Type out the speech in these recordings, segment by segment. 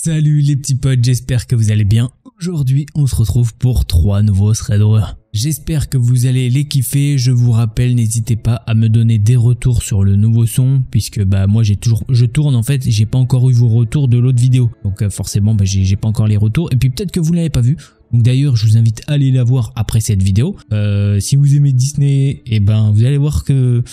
Salut les petits potes, j'espère que vous allez bien. Aujourd'hui, on se retrouve pour 3 nouveaux threads d'horreur. J'espère que vous allez les kiffer. Je vous rappelle, n'hésitez pas à me donner des retours sur le nouveau son, puisque moi je tourne en fait, j'ai pas encore eu vos retours de l'autre vidéo. Donc forcément, j'ai pas encore les retours. Et puis peut-être que vous l'avez pas vu. Donc d'ailleurs, je vous invite à aller la voir après cette vidéo. Si vous aimez Disney, vous allez voir que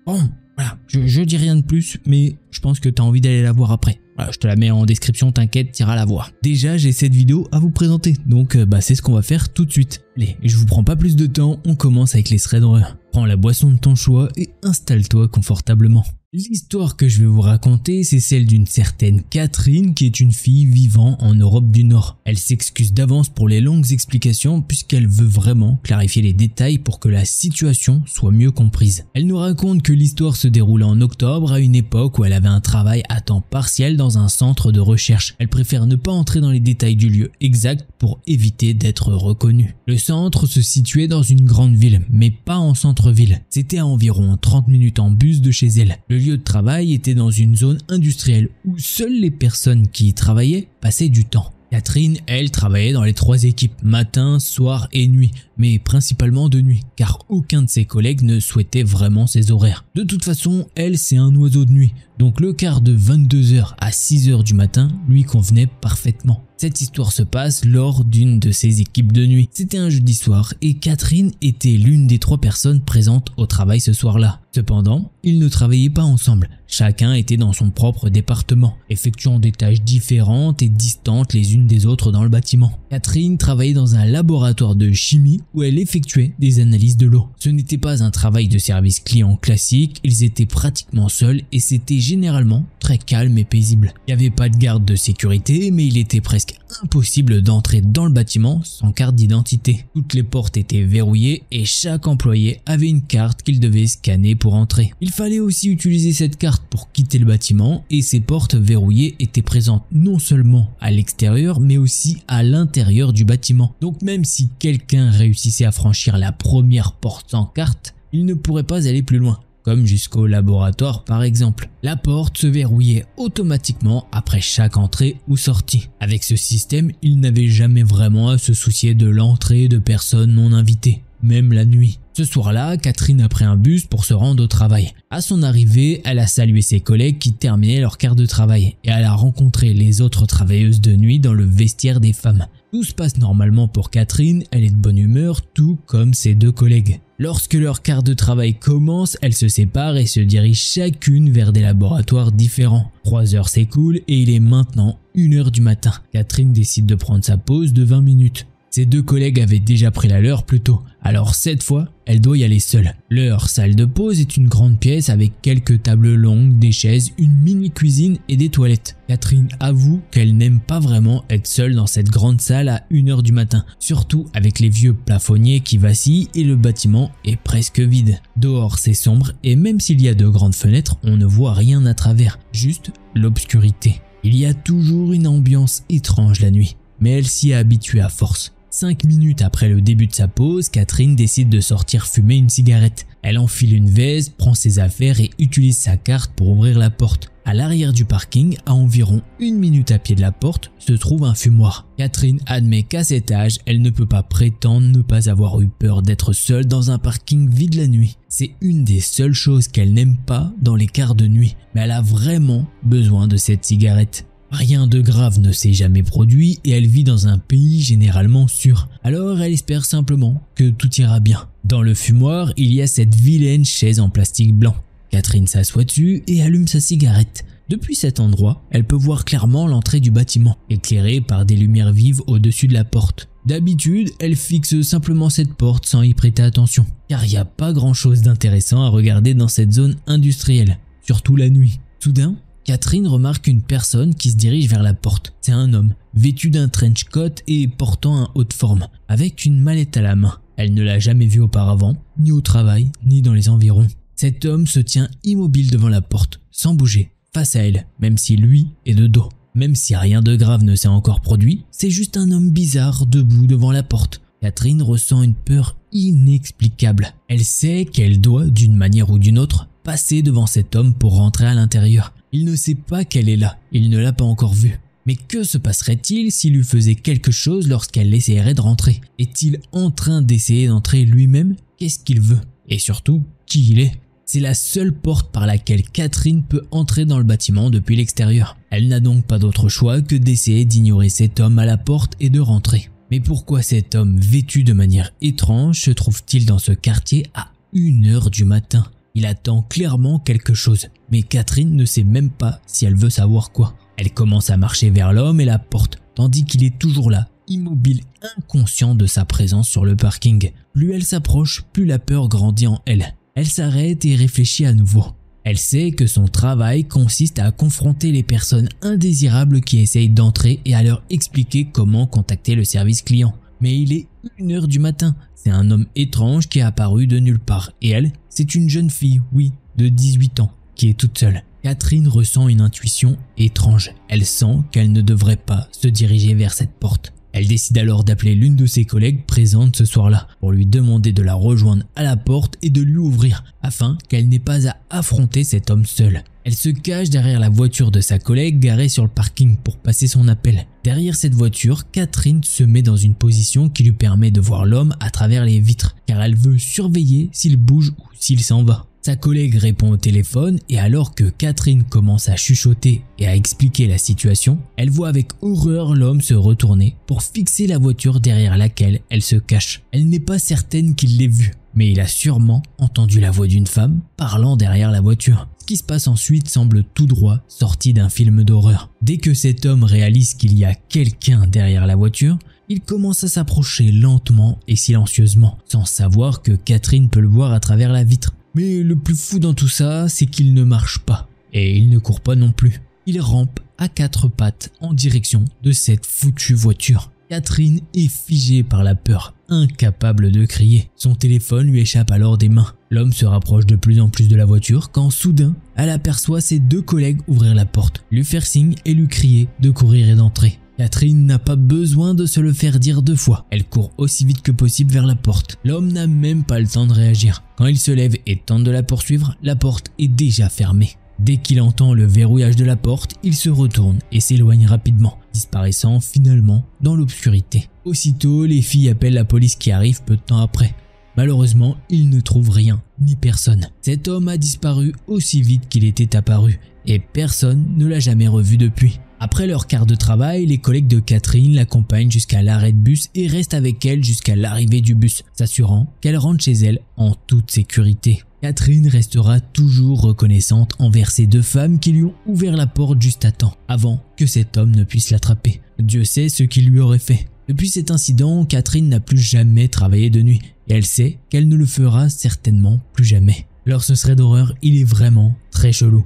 bon, voilà, je dis rien de plus, mais je pense que tu as envie d'aller la voir après. Voilà, je te la mets en description, t'inquiète, t'iras la voir. Déjà, j'ai cette vidéo à vous présenter, donc c'est ce qu'on va faire tout de suite. Allez, je vous prends pas plus de temps, on commence avec les threads d'horreur. Prends la boisson de ton choix et installe-toi confortablement. L'histoire que je vais vous raconter, c'est celle d'une certaine Catherine qui est une fille vivant en Europe du Nord. Elle s'excuse d'avance pour les longues explications puisqu'elle veut vraiment clarifier les détails pour que la situation soit mieux comprise. Elle nous raconte que l'histoire se déroulait en octobre à une époque où elle avait un travail à temps partiel dans un centre de recherche. Elle préfère ne pas entrer dans les détails du lieu exact pour éviter d'être reconnue. Le centre se situait dans une grande ville, mais pas en centre-ville. C'était à environ 30 minutes en bus de chez elle. Le lieu de travail était dans une zone industrielle où seules les personnes qui y travaillaient passaient du temps. Catherine, elle, travaillait dans les 3 équipes, matin, soir et nuit, mais principalement de nuit, car aucun de ses collègues ne souhaitait vraiment ses horaires. De toute façon, elle, c'est un oiseau de nuit, donc le quart de 22h à 6h du matin lui convenait parfaitement. Cette histoire se passe lors d'une de ses équipes de nuit. C'était un jeudi soir et Catherine était l'une des 3 personnes présentes au travail ce soir-là. Cependant, ils ne travaillaient pas ensemble. Chacun était dans son propre département, effectuant des tâches différentes et distantes les unes des autres dans le bâtiment. Catherine travaillait dans un laboratoire de chimie où elle effectuait des analyses de l'eau. Ce n'était pas un travail de service client classique, ils étaient pratiquement seuls et c'était généralement très calme et paisible. Il n'y avait pas de garde de sécurité, mais il était presque impossible d'entrer dans le bâtiment sans carte d'identité. Toutes les portes étaient verrouillées et chaque employé avait une carte qu'il devait scanner pour entrer. Il fallait aussi utiliser cette carte pour quitter le bâtiment et ces portes verrouillées étaient présentes non seulement à l'extérieur mais aussi à l'intérieur du bâtiment. Donc même si quelqu'un réussissait à franchir la première porte sans carte, il ne pourrait pas aller plus loin, comme jusqu'au laboratoire par exemple. La porte se verrouillait automatiquement après chaque entrée ou sortie. Avec ce système, il n'avait jamais vraiment à se soucier de l'entrée de personnes non invitées, même la nuit. Ce soir-là, Catherine a pris un bus pour se rendre au travail. À son arrivée, elle a salué ses collègues qui terminaient leur quart de travail et elle a rencontré les autres travailleuses de nuit dans le vestiaire des femmes. Tout se passe normalement pour Catherine, elle est de bonne humeur, tout comme ses 2 collègues. Lorsque leur quart de travail commence, elles se séparent et se dirigent chacune vers des laboratoires différents. 3 heures s'écoulent et il est maintenant 1h du matin. Catherine décide de prendre sa pause de 20 minutes. Ses 2 collègues avaient déjà pris la leur plus tôt, alors cette fois, elle doit y aller seule. Leur salle de pause est une grande pièce avec quelques tables longues, des chaises, une mini cuisine et des toilettes. Catherine avoue qu'elle n'aime pas vraiment être seule dans cette grande salle à 1h du matin, surtout avec les vieux plafonniers qui vacillent et le bâtiment est presque vide. Dehors c'est sombre et même s'il y a de grandes fenêtres, on ne voit rien à travers, juste l'obscurité. Il y a toujours une ambiance étrange la nuit, mais elle s'y est habituée à force. 5 minutes après le début de sa pause, Catherine décide de sortir fumer une cigarette. Elle enfile une veste, prend ses affaires et utilise sa carte pour ouvrir la porte. À l'arrière du parking, à environ 1 minute à pied de la porte, se trouve un fumoir. Catherine admet qu'à cet âge, elle ne peut pas prétendre ne pas avoir eu peur d'être seule dans un parking vide la nuit. C'est une des seules choses qu'elle n'aime pas dans les quarts de nuit, mais elle a vraiment besoin de cette cigarette. Rien de grave ne s'est jamais produit et elle vit dans un pays généralement sûr. Alors elle espère simplement que tout ira bien. Dans le fumoir, il y a cette vilaine chaise en plastique blanc. Catherine s'assoit dessus et allume sa cigarette. Depuis cet endroit, elle peut voir clairement l'entrée du bâtiment, éclairée par des lumières vives au-dessus de la porte. D'habitude, elle fixe simplement cette porte sans y prêter attention, car il n'y a pas grand-chose d'intéressant à regarder dans cette zone industrielle, surtout la nuit. Soudain, Catherine remarque une personne qui se dirige vers la porte. C'est un homme, vêtu d'un trench coat et portant un haut de forme, avec une mallette à la main. Elle ne l'a jamais vu auparavant, ni au travail, ni dans les environs. Cet homme se tient immobile devant la porte, sans bouger, face à elle, même si lui est de dos. Même si rien de grave ne s'est encore produit, c'est juste un homme bizarre debout devant la porte. Catherine ressent une peur inexplicable. Elle sait qu'elle doit, d'une manière ou d'une autre, passer devant cet homme pour rentrer à l'intérieur. Il ne sait pas qu'elle est là, il ne l'a pas encore vue. Mais que se passerait-il s'il lui faisait quelque chose lorsqu'elle essaierait de rentrer? Est-il en train d'essayer d'entrer lui-même? Qu'est-ce qu'il veut? Et surtout, qui il est? C'est la seule porte par laquelle Catherine peut entrer dans le bâtiment depuis l'extérieur. Elle n'a donc pas d'autre choix que d'essayer d'ignorer cet homme à la porte et de rentrer. Mais pourquoi cet homme vêtu de manière étrange se trouve-t-il dans ce quartier à 1h du matin? Il attend clairement quelque chose, mais Catherine ne sait même pas si elle veut savoir quoi. Elle commence à marcher vers l'homme et la porte, tandis qu'il est toujours là, immobile, inconscient de sa présence sur le parking. Plus elle s'approche, plus la peur grandit en elle. Elle s'arrête et réfléchit à nouveau. Elle sait que son travail consiste à confronter les personnes indésirables qui essayent d'entrer et à leur expliquer comment contacter le service client. Mais il est 1h du matin. C'est un homme étrange qui est apparu de nulle part. Et elle, c'est une jeune fille, oui, de 18 ans, qui est toute seule. Catherine ressent une intuition étrange. Elle sent qu'elle ne devrait pas se diriger vers cette porte. Elle décide alors d'appeler l'une de ses collègues présentes ce soir-là pour lui demander de la rejoindre à la porte et de lui ouvrir afin qu'elle n'ait pas à affronter cet homme seul. Elle se cache derrière la voiture de sa collègue garée sur le parking pour passer son appel. Derrière cette voiture, Catherine se met dans une position qui lui permet de voir l'homme à travers les vitres car elle veut surveiller s'il bouge ou s'il s'en va. Sa collègue répond au téléphone et alors que Catherine commence à chuchoter et à expliquer la situation, elle voit avec horreur l'homme se retourner pour fixer la voiture derrière laquelle elle se cache. Elle n'est pas certaine qu'il l'ait vu, mais il a sûrement entendu la voix d'une femme parlant derrière la voiture. Ce qui se passe ensuite semble tout droit sorti d'un film d'horreur. Dès que cet homme réalise qu'il y a quelqu'un derrière la voiture, il commence à s'approcher lentement et silencieusement, sans savoir que Catherine peut le voir à travers la vitre. Mais le plus fou dans tout ça, c'est qu'il ne marche pas. Et il ne court pas non plus. Il rampe à 4 pattes en direction de cette foutue voiture. Catherine est figée par la peur, incapable de crier. Son téléphone lui échappe alors des mains. L'homme se rapproche de plus en plus de la voiture quand soudain, elle aperçoit ses 2 collègues ouvrir la porte, lui faire signe et lui crier de courir et d'entrer. Catherine n'a pas besoin de se le faire dire 2 fois. Elle court aussi vite que possible vers la porte. L'homme n'a même pas le temps de réagir. Quand il se lève et tente de la poursuivre, la porte est déjà fermée. Dès qu'il entend le verrouillage de la porte, il se retourne et s'éloigne rapidement, disparaissant finalement dans l'obscurité. Aussitôt, les filles appellent la police qui arrive peu de temps après. Malheureusement, ils ne trouvent rien, ni personne. Cet homme a disparu aussi vite qu'il était apparu et personne ne l'a jamais revu depuis. Après leur quart de travail, les collègues de Catherine l'accompagnent jusqu'à l'arrêt de bus et restent avec elle jusqu'à l'arrivée du bus, s'assurant qu'elle rentre chez elle en toute sécurité. Catherine restera toujours reconnaissante envers ces 2 femmes qui lui ont ouvert la porte juste à temps, avant que cet homme ne puisse l'attraper. Dieu sait ce qu'il lui aurait fait. Depuis cet incident, Catherine n'a plus jamais travaillé de nuit et elle sait qu'elle ne le fera certainement plus jamais. Alors ce thread d'horreur, il est vraiment très chelou.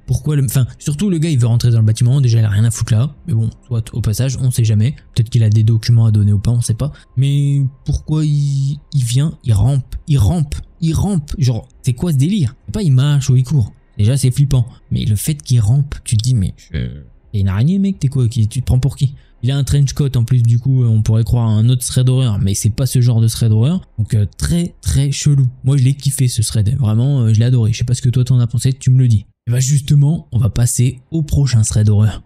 Pourquoi surtout le gars il veut rentrer dans le bâtiment, déjà il a rien à foutre là, mais bon, soit au passage, on sait jamais, peut-être qu'il a des documents à donner ou pas, on sait pas, mais pourquoi il vient, il rampe, genre c'est quoi ce délire? C'est pas il marche ou il court, déjà c'est flippant, mais le fait qu'il rampe, tu te dis mais t'es une araignée mec, t'es quoi, tu te prends pour qui? Il a un trench coat en plus, du coup on pourrait croire à un autre thread d'horreur, mais c'est pas ce genre de thread d'horreur, donc très très chelou. Moi je l'ai kiffé ce thread, vraiment je l'ai adoré, je sais pas ce que toi t'en as pensé, tu me le dis. Et bah justement, on va passer au prochain thread d'horreur.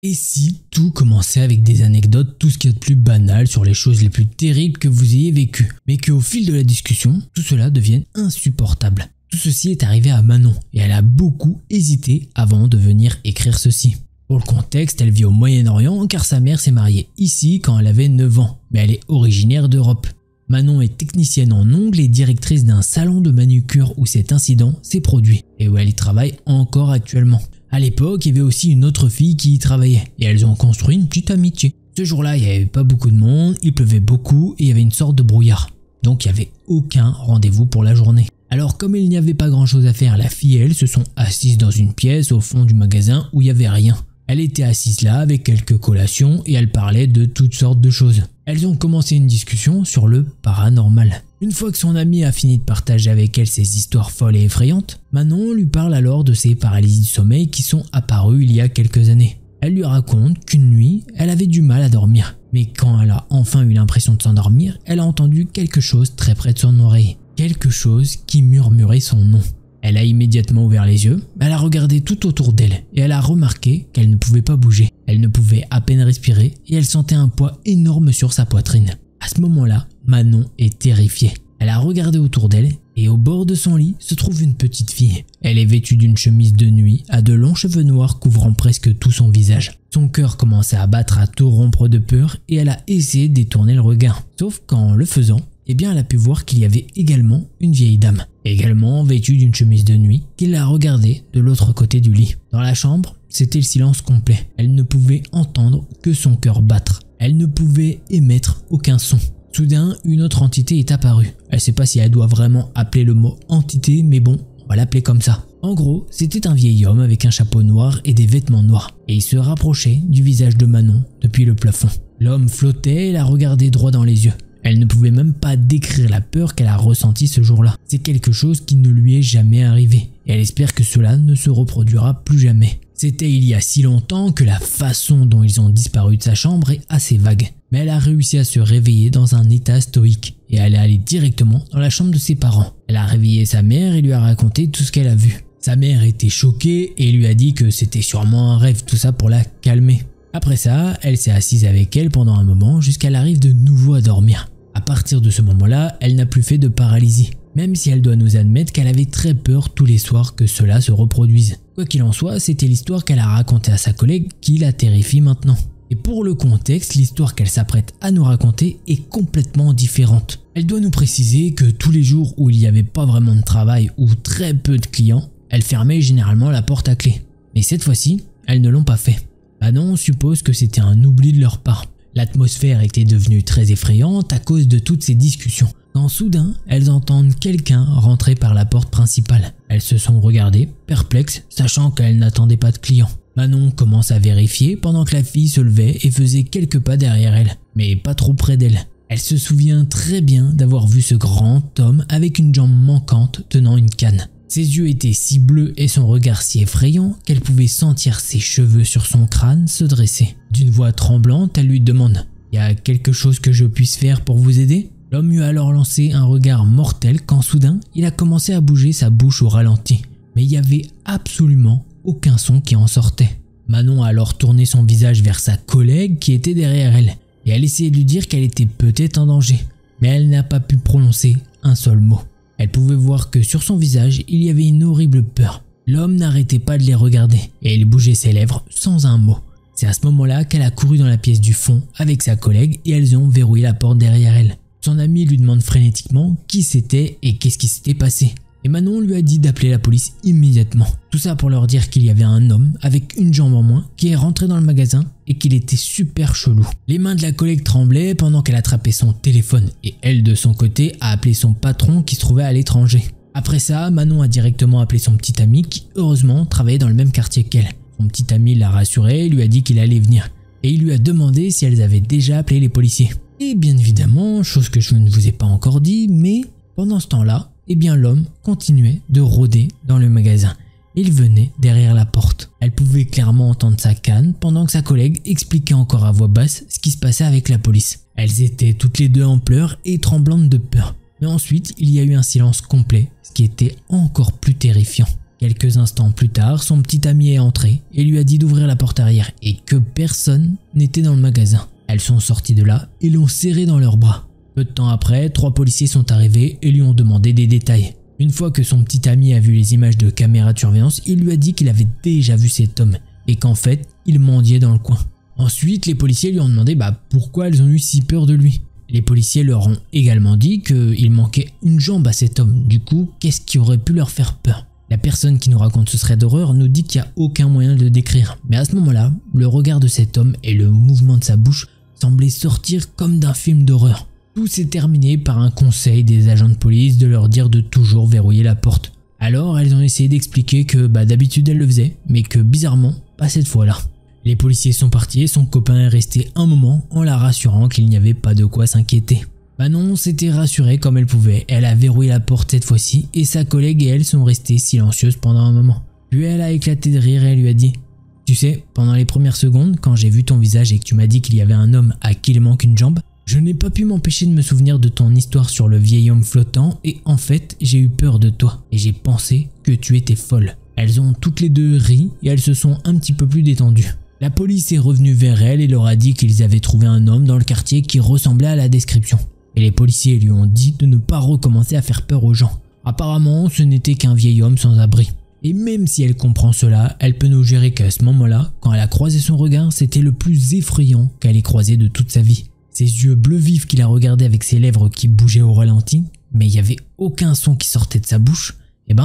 Et si tout commençait avec des anecdotes, tout ce qu'il y a de plus banal sur les choses les plus terribles que vous ayez vécues, mais qu'au fil de la discussion, tout cela devienne insupportable. Tout ceci est arrivé à Manon, et elle a beaucoup hésité avant de venir écrire ceci. Pour le contexte, elle vit au Moyen-Orient car sa mère s'est mariée ici quand elle avait 9 ans, mais elle est originaire d'Europe. Manon est technicienne en ongles et directrice d'un salon de manucure où cet incident s'est produit et où elle y travaille encore actuellement. À l'époque, il y avait aussi une autre fille qui y travaillait et elles ont construit une petite amitié. Ce jour-là, il n'y avait pas beaucoup de monde, il pleuvait beaucoup et il y avait une sorte de brouillard. Donc il n'y avait aucun rendez-vous pour la journée. Alors comme il n'y avait pas grand chose à faire, la fille et elle se sont assises dans une pièce au fond du magasin où il n'y avait rien. Elle était assise là avec quelques collations et elle parlait de toutes sortes de choses. Elles ont commencé une discussion sur le paranormal. Une fois que son amie a fini de partager avec elle ses histoires folles et effrayantes, Manon lui parle alors de ses paralysies du sommeil qui sont apparues il y a quelques années. Elle lui raconte qu'une nuit, elle avait du mal à dormir. Mais quand elle a enfin eu l'impression de s'endormir, elle a entendu quelque chose très près de son oreille. Quelque chose qui murmurait son nom. Elle a immédiatement ouvert les yeux, elle a regardé tout autour d'elle et elle a remarqué qu'elle ne pouvait pas bouger. Elle ne pouvait à peine respirer et elle sentait un poids énorme sur sa poitrine. À ce moment-là, Manon est terrifiée. Elle a regardé autour d'elle et au bord de son lit se trouve une petite fille. Elle est vêtue d'une chemise de nuit à de longs cheveux noirs couvrant presque tout son visage. Son cœur commençait à battre à tout rompre de peur et elle a essayé de détourner le regard. Sauf qu'en le faisant, elle a pu voir qu'il y avait également une vieille dame, également vêtue d'une chemise de nuit, qui l'a regardée de l'autre côté du lit. Dans la chambre, c'était le silence complet. Elle ne pouvait entendre que son cœur battre. Elle ne pouvait émettre aucun son. Soudain, une autre entité est apparue. Elle ne sait pas si elle doit vraiment appeler le mot entité, mais bon, on va l'appeler comme ça. En gros, c'était un vieil homme avec un chapeau noir et des vêtements noirs, et il se rapprochait du visage de Manon depuis le plafond. L'homme flottait et la regardait droit dans les yeux. Elle ne pouvait même pas décrire la peur qu'elle a ressentie ce jour-là. C'est quelque chose qui ne lui est jamais arrivé, et elle espère que cela ne se reproduira plus jamais. C'était il y a si longtemps que la façon dont ils ont disparu de sa chambre est assez vague. Mais elle a réussi à se réveiller dans un état stoïque et elle est allée directement dans la chambre de ses parents. Elle a réveillé sa mère et lui a raconté tout ce qu'elle a vu. Sa mère était choquée et lui a dit que c'était sûrement un rêve, tout ça pour la calmer. Après ça, elle s'est assise avec elle pendant un moment jusqu'à qu'elle arrive de nouveau à dormir. À partir de ce moment-là, elle n'a plus fait de paralysie, même si elle doit nous admettre qu'elle avait très peur tous les soirs que cela se reproduise. Quoi qu'il en soit, c'était l'histoire qu'elle a racontée à sa collègue qui la terrifie maintenant. Et pour le contexte, l'histoire qu'elle s'apprête à nous raconter est complètement différente. Elle doit nous préciser que tous les jours où il n'y avait pas vraiment de travail ou très peu de clients, elle fermait généralement la porte à clé. Mais cette fois-ci, elles ne l'ont pas fait. Manon suppose que c'était un oubli de leur part. L'atmosphère était devenue très effrayante à cause de toutes ces discussions. Quand soudain, elles entendent quelqu'un rentrer par la porte principale. Elles se sont regardées, perplexes, sachant qu'elles n'attendaient pas de clients. Manon commence à vérifier pendant que la fille se levait et faisait quelques pas derrière elle, mais pas trop près d'elle. Elle se souvient très bien d'avoir vu ce grand homme avec une jambe manquante tenant une canne. Ses yeux étaient si bleus et son regard si effrayant qu'elle pouvait sentir ses cheveux sur son crâne se dresser. D'une voix tremblante, elle lui demande « Y a quelque chose que je puisse faire pour vous aider ?» L'homme lui a alors lancé un regard mortel quand soudain, il a commencé à bouger sa bouche au ralenti. Mais il n'y avait absolument aucun son qui en sortait. Manon a alors tourné son visage vers sa collègue qui était derrière elle et elle essayait de lui dire qu'elle était peut-être en danger. Mais elle n'a pas pu prononcer un seul mot. Elle pouvait voir que sur son visage, il y avait une horrible peur. L'homme n'arrêtait pas de les regarder et il bougeait ses lèvres sans un mot. C'est à ce moment-là qu'elle a couru dans la pièce du fond avec sa collègue et elles ont verrouillé la porte derrière elle. Son ami lui demande frénétiquement qui c'était et qu'est-ce qui s'était passé. Et Manon lui a dit d'appeler la police immédiatement. Tout ça pour leur dire qu'il y avait un homme avec une jambe en moins qui est rentré dans le magasin et qu'il était super chelou. Les mains de la collègue tremblaient pendant qu'elle attrapait son téléphone et elle de son côté a appelé son patron qui se trouvait à l'étranger. Après ça, Manon a directement appelé son petit ami qui heureusement travaillait dans le même quartier qu'elle. Son petit ami l'a rassurée et lui a dit qu'il allait venir. Et il lui a demandé si elles avaient déjà appelé les policiers. Et bien évidemment, chose que je ne vous ai pas encore dit, mais pendant ce temps-là, l'homme continuait de rôder dans le magasin. Il venait derrière la porte. Elle pouvait clairement entendre sa canne pendant que sa collègue expliquait encore à voix basse ce qui se passait avec la police. Elles étaient toutes les deux en pleurs et tremblantes de peur. Mais ensuite, il y a eu un silence complet, ce qui était encore plus terrifiant. Quelques instants plus tard, son petit ami est entré et lui a dit d'ouvrir la porte arrière et que personne n'était dans le magasin. Elles sont sorties de là et l'ont serré dans leurs bras. Peu de temps après, 3 policiers sont arrivés et lui ont demandé des détails. Une fois que son petit ami a vu les images de caméra de surveillance, il lui a dit qu'il avait déjà vu cet homme et qu'en fait, il mendiait dans le coin. Ensuite, les policiers lui ont demandé pourquoi elles ont eu si peur de lui. Les policiers leur ont également dit qu'il manquait une jambe à cet homme. Du coup, qu'est-ce qui aurait pu leur faire peur? La personne qui nous raconte ce thread d'horreur nous dit qu'il n'y a aucun moyen de le décrire. Mais à ce moment-là, le regard de cet homme et le mouvement de sa bouche semblaient sortir comme d'un film d'horreur. Tout s'est terminé par un conseil des agents de police de leur dire de toujours verrouiller la porte. Alors elles ont essayé d'expliquer que d'habitude elles le faisaient, mais que bizarrement, pas cette fois-là. Les policiers sont partis et son copain est resté un moment en la rassurant qu'il n'y avait pas de quoi s'inquiéter. Manon s'était rassurée comme elle pouvait, elle a verrouillé la porte cette fois-ci et sa collègue et elle sont restées silencieuses pendant un moment. Puis elle a éclaté de rire et elle lui a dit « Tu sais, pendant les premières secondes, quand j'ai vu ton visage et que tu m'as dit qu'il y avait un homme à qui il manque une jambe, Je n'ai pas pu m'empêcher de me souvenir de ton histoire sur le vieil homme flottant et en fait j'ai eu peur de toi et j'ai pensé que tu étais folle. Elles ont toutes les deux ri et elles se sont un petit peu plus détendues. La police est revenue vers elle et leur a dit qu'ils avaient trouvé un homme dans le quartier qui ressemblait à la description. Et les policiers lui ont dit de ne pas recommencer à faire peur aux gens. Apparemment, ce n'était qu'un vieil homme sans abri. Et même si elle comprend cela, elle peut nous gérer qu'à ce moment-là, quand elle a croisé son regard, c'était le plus effrayant qu'elle ait croisé de toute sa vie. Ses yeux bleus vifs qui la regardaient avec ses lèvres qui bougeaient au ralenti, mais il n'y avait aucun son qui sortait de sa bouche,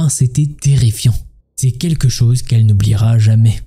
c'était terrifiant. C'est quelque chose qu'elle n'oubliera jamais.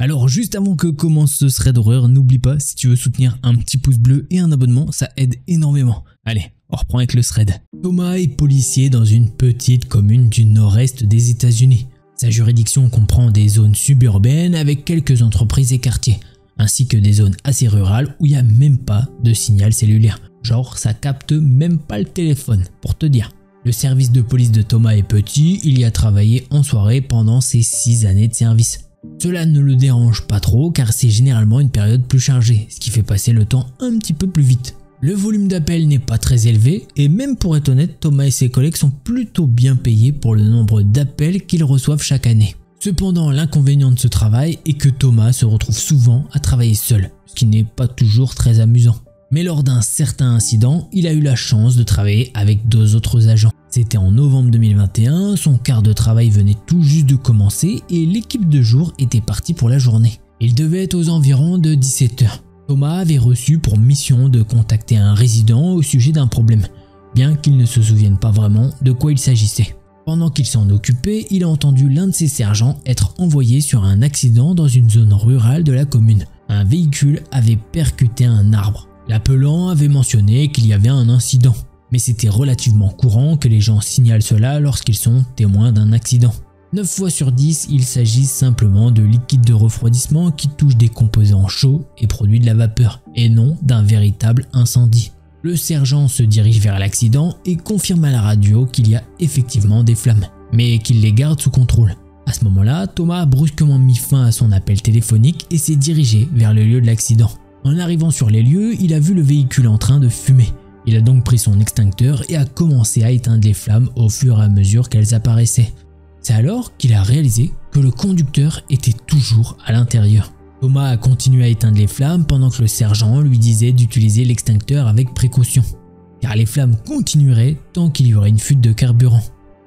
Alors juste avant que commence ce thread d'horreur, n'oublie pas, si tu veux soutenir, un petit pouce bleu et un abonnement, ça aide énormément. Allez, on reprend avec le thread. Thomas est policier dans une petite commune du nord-est des États-Unis. Sa juridiction comprend des zones suburbaines avec quelques entreprises et quartiers, ainsi que des zones assez rurales où il n'y a même pas de signal cellulaire. Genre ça capte même pas le téléphone, pour te dire. Le service de police de Thomas est petit, il y a travaillé en soirée pendant ses 6 années de service. Cela ne le dérange pas trop car c'est généralement une période plus chargée, ce qui fait passer le temps un petit peu plus vite. Le volume d'appels n'est pas très élevé et même pour être honnête, Thomas et ses collègues sont plutôt bien payés pour le nombre d'appels qu'ils reçoivent chaque année. Cependant, l'inconvénient de ce travail est que Thomas se retrouve souvent à travailler seul, ce qui n'est pas toujours très amusant. Mais lors d'un certain incident, il a eu la chance de travailler avec 2 autres agents. C'était en novembre 2021, son quart de travail venait tout juste de commencer et l'équipe de jour était partie pour la journée. Il devait être aux environs de 17 h. Thomas avait reçu pour mission de contacter un résident au sujet d'un problème, bien qu'il ne se souvienne pas vraiment de quoi il s'agissait. Pendant qu'il s'en occupait, il a entendu l'un de ses sergents être envoyé sur un accident dans une zone rurale de la commune. Un véhicule avait percuté un arbre. L'appelant avait mentionné qu'il y avait un incident, mais c'était relativement courant que les gens signalent cela lorsqu'ils sont témoins d'un accident. 9 fois sur 10, il s'agit simplement de liquide de refroidissement qui touche des composants chauds et produit de la vapeur, et non d'un véritable incendie. Le sergent se dirige vers l'accident et confirme à la radio qu'il y a effectivement des flammes, mais qu'il les garde sous contrôle. À ce moment-là, Thomas a brusquement mis fin à son appel téléphonique et s'est dirigé vers le lieu de l'accident. En arrivant sur les lieux, il a vu le véhicule en train de fumer. Il a donc pris son extincteur et a commencé à éteindre les flammes au fur et à mesure qu'elles apparaissaient. C'est alors qu'il a réalisé que le conducteur était toujours à l'intérieur. Thomas a continué à éteindre les flammes pendant que le sergent lui disait d'utiliser l'extincteur avec précaution, car les flammes continueraient tant qu'il y aurait une fuite de carburant.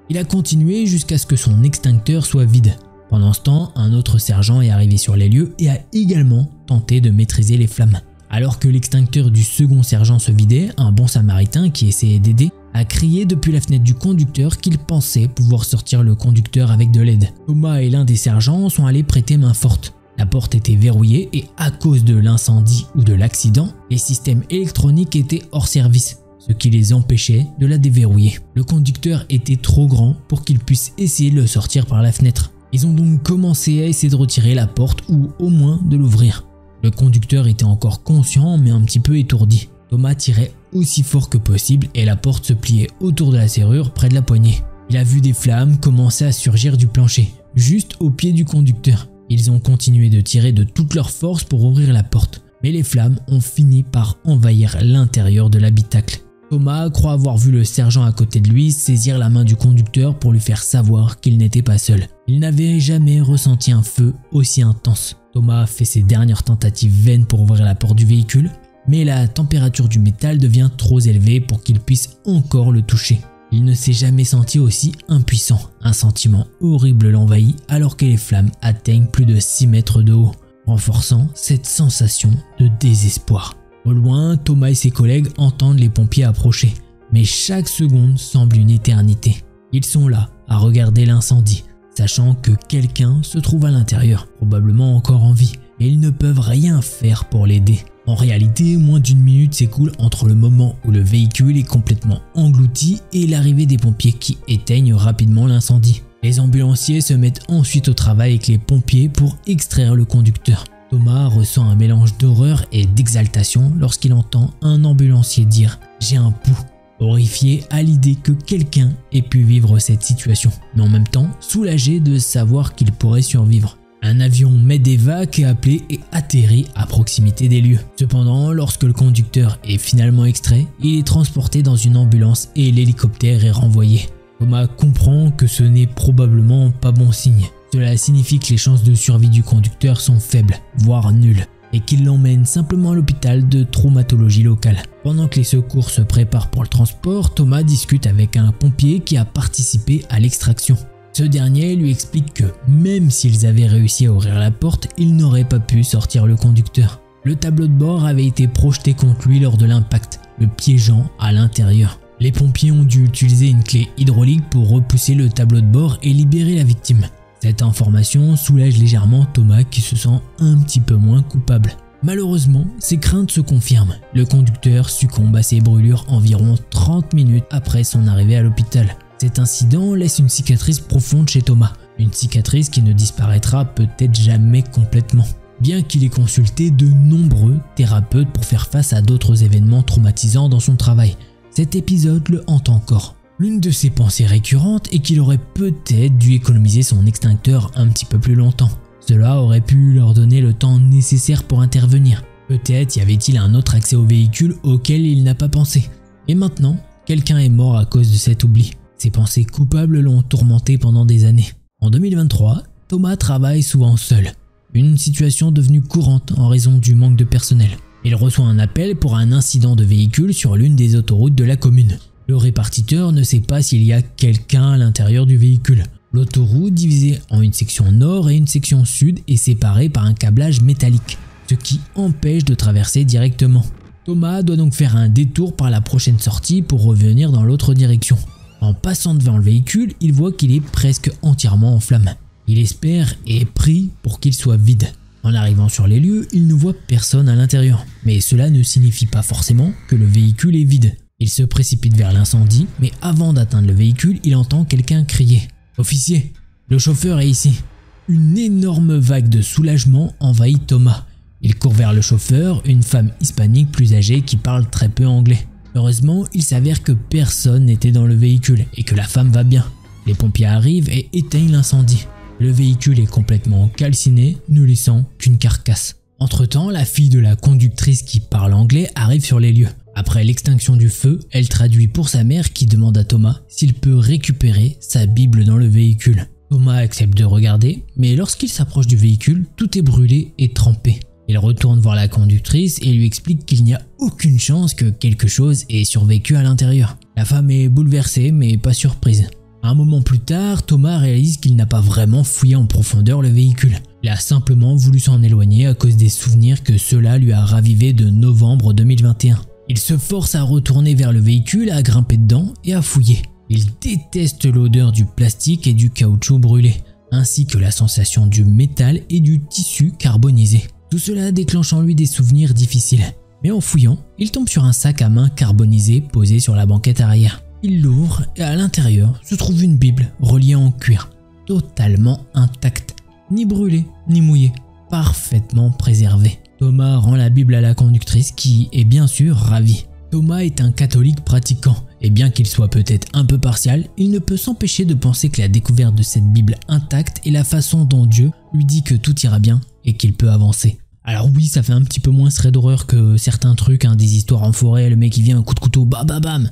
Il a continué jusqu'à ce que son extincteur soit vide. Pendant ce temps, un autre sergent est arrivé sur les lieux et a également tenté de maîtriser les flammes. Alors que l'extincteur du second sergent se vidait, un bon samaritain qui essayait d'aider a crié depuis la fenêtre du conducteur qu'il pensait pouvoir sortir le conducteur avec de l'aide. Thomas et l'un des sergents sont allés prêter main forte. La porte était verrouillée et à cause de l'incendie ou de l'accident, les systèmes électroniques étaient hors service, ce qui les empêchait de la déverrouiller. Le conducteur était trop grand pour qu'ils puissent essayer de le sortir par la fenêtre. Ils ont donc commencé à essayer de retirer la porte ou au moins de l'ouvrir. Le conducteur était encore conscient mais un petit peu étourdi. Thomas tirait aussi fort que possible et la porte se pliait autour de la serrure près de la poignée. Il a vu des flammes commencer à surgir du plancher, juste au pied du conducteur. Ils ont continué de tirer de toute leur force pour ouvrir la porte, mais les flammes ont fini par envahir l'intérieur de l'habitacle. Thomas croit avoir vu le sergent à côté de lui saisir la main du conducteur pour lui faire savoir qu'il n'était pas seul. Il n'avait jamais ressenti un feu aussi intense. Thomas fait ses dernières tentatives vaines pour ouvrir la porte du véhicule, mais la température du métal devient trop élevée pour qu'il puisse encore le toucher. Il ne s'est jamais senti aussi impuissant. Un sentiment horrible l'envahit alors que les flammes atteignent plus de 6 mètres de haut, renforçant cette sensation de désespoir. Au loin, Thomas et ses collègues entendent les pompiers approcher, mais chaque seconde semble une éternité. Ils sont là, à regarder l'incendie, sachant que quelqu'un se trouve à l'intérieur, probablement encore en vie, et ils ne peuvent rien faire pour l'aider. En réalité, moins d'1 minute s'écoule entre le moment où le véhicule est complètement englouti et l'arrivée des pompiers qui éteignent rapidement l'incendie. Les ambulanciers se mettent ensuite au travail avec les pompiers pour extraire le conducteur. Thomas ressent un mélange d'horreur et d'exaltation lorsqu'il entend un ambulancier dire « J'ai un pouls », horrifié à l'idée que quelqu'un ait pu vivre cette situation, mais en même temps soulagé de savoir qu'il pourrait survivre. Un avion MEDEVAC est appelé et atterrit à proximité des lieux. Cependant, lorsque le conducteur est finalement extrait, il est transporté dans une ambulance et l'hélicoptère est renvoyé. Thomas comprend que ce n'est probablement pas bon signe. Cela signifie que les chances de survie du conducteur sont faibles, voire nulles, et qu'il l'emmène simplement à l'hôpital de traumatologie locale. Pendant que les secours se préparent pour le transport, Thomas discute avec un pompier qui a participé à l'extraction. Ce dernier lui explique que même s'ils avaient réussi à ouvrir la porte, ils n'auraient pas pu sortir le conducteur. Le tableau de bord avait été projeté contre lui lors de l'impact, le piégeant à l'intérieur. Les pompiers ont dû utiliser une clé hydraulique pour repousser le tableau de bord et libérer la victime. Cette information soulage légèrement Thomas qui se sent un petit peu moins coupable. Malheureusement, ses craintes se confirment. Le conducteur succombe à ses brûlures environ 30 minutes après son arrivée à l'hôpital. Cet incident laisse une cicatrice profonde chez Thomas, une cicatrice qui ne disparaîtra peut-être jamais complètement. Bien qu'il ait consulté de nombreux thérapeutes pour faire face à d'autres événements traumatisants dans son travail, cet épisode le hante encore. L'une de ses pensées récurrentes est qu'il aurait peut-être dû économiser son extincteur un petit peu plus longtemps. Cela aurait pu leur donner le temps nécessaire pour intervenir. Peut-être y avait-il un autre accès au véhicule auquel il n'a pas pensé. Et maintenant, quelqu'un est mort à cause de cet oubli. Ses pensées coupables l'ont tourmenté pendant des années. En 2023, Thomas travaille souvent seul, une situation devenue courante en raison du manque de personnel. Il reçoit un appel pour un incident de véhicule sur l'une des autoroutes de la commune. Le répartiteur ne sait pas s'il y a quelqu'un à l'intérieur du véhicule. L'autoroute, divisée en une section nord et une section sud, est séparée par un câblage métallique, ce qui empêche de traverser directement. Thomas doit donc faire un détour par la prochaine sortie pour revenir dans l'autre direction. En passant devant le véhicule, il voit qu'il est presque entièrement en flammes. Il espère et prie pour qu'il soit vide. En arrivant sur les lieux, il ne voit personne à l'intérieur. Mais cela ne signifie pas forcément que le véhicule est vide. Il se précipite vers l'incendie, mais avant d'atteindre le véhicule, il entend quelqu'un crier « Officier, le chauffeur est ici !» Une énorme vague de soulagement envahit Thomas. Il court vers le chauffeur, une femme hispanique plus âgée qui parle très peu anglais. Heureusement, il s'avère que personne n'était dans le véhicule et que la femme va bien. Les pompiers arrivent et éteignent l'incendie. Le véhicule est complètement calciné, ne laissant qu'une carcasse. Entre-temps, la fille de la conductrice qui parle anglais arrive sur les lieux. Après l'extinction du feu, elle traduit pour sa mère qui demande à Thomas s'il peut récupérer sa Bible dans le véhicule. Thomas accepte de regarder, mais lorsqu'il s'approche du véhicule, tout est brûlé et trempé. Il retourne voir la conductrice et lui explique qu'il n'y a aucune chance que quelque chose ait survécu à l'intérieur. La femme est bouleversée mais pas surprise. Un moment plus tard, Thomas réalise qu'il n'a pas vraiment fouillé en profondeur le véhicule. Il a simplement voulu s'en éloigner à cause des souvenirs que cela lui a ravivés de novembre 2021. Il se force à retourner vers le véhicule, à grimper dedans et à fouiller. Il déteste l'odeur du plastique et du caoutchouc brûlé, ainsi que la sensation du métal et du tissu carbonisé. Tout cela déclenche en lui des souvenirs difficiles. Mais en fouillant, il tombe sur un sac à main carbonisé posé sur la banquette arrière. Il l'ouvre et à l'intérieur se trouve une Bible reliée en cuir, totalement intacte, ni brûlée ni mouillée, parfaitement préservée. Thomas rend la Bible à la conductrice qui est bien sûr ravie. Thomas est un catholique pratiquant et bien qu'il soit peut-être un peu partial, il ne peut s'empêcher de penser que la découverte de cette Bible intacte est la façon dont Dieu lui dit que tout ira bien et qu'il peut avancer. Alors oui, ça fait un petit peu moins thread d'horreur que certains trucs, des histoires en forêt, le mec qui vient un coup de couteau, bam bam bam.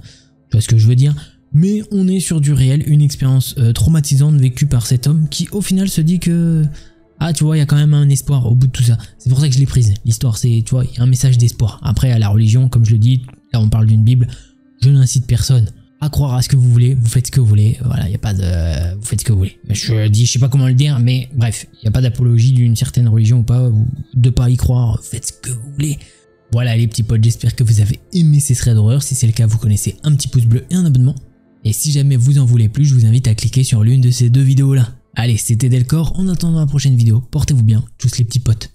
Tu vois ce que je veux dire? Mais on est sur du réel, une expérience traumatisante vécue par cet homme qui au final se dit que... Ah tu vois, il y a quand même un espoir au bout de tout ça. C'est pour ça que je l'ai prise. L'histoire c'est, tu vois, il y a un message d'espoir. Après à la religion, comme je le dis, là on parle d'une Bible, je n'incite personne à croire à ce que vous voulez, vous faites ce que vous voulez, voilà, il n'y a pas de... Vous faites ce que vous voulez. Je sais pas comment le dire, mais bref, il n'y a pas d'apologie d'une certaine religion ou pas, ou de pas y croire, faites ce que vous voulez. Voilà les petits potes, j'espère que vous avez aimé ces threads d'horreur. Si c'est le cas, vous connaissez un petit pouce bleu et un abonnement. Et si jamais vous en voulez plus, je vous invite à cliquer sur l'une de ces deux vidéos là. Allez, c'était Delcor, en attendant la prochaine vidéo, portez-vous bien, tous les petits potes.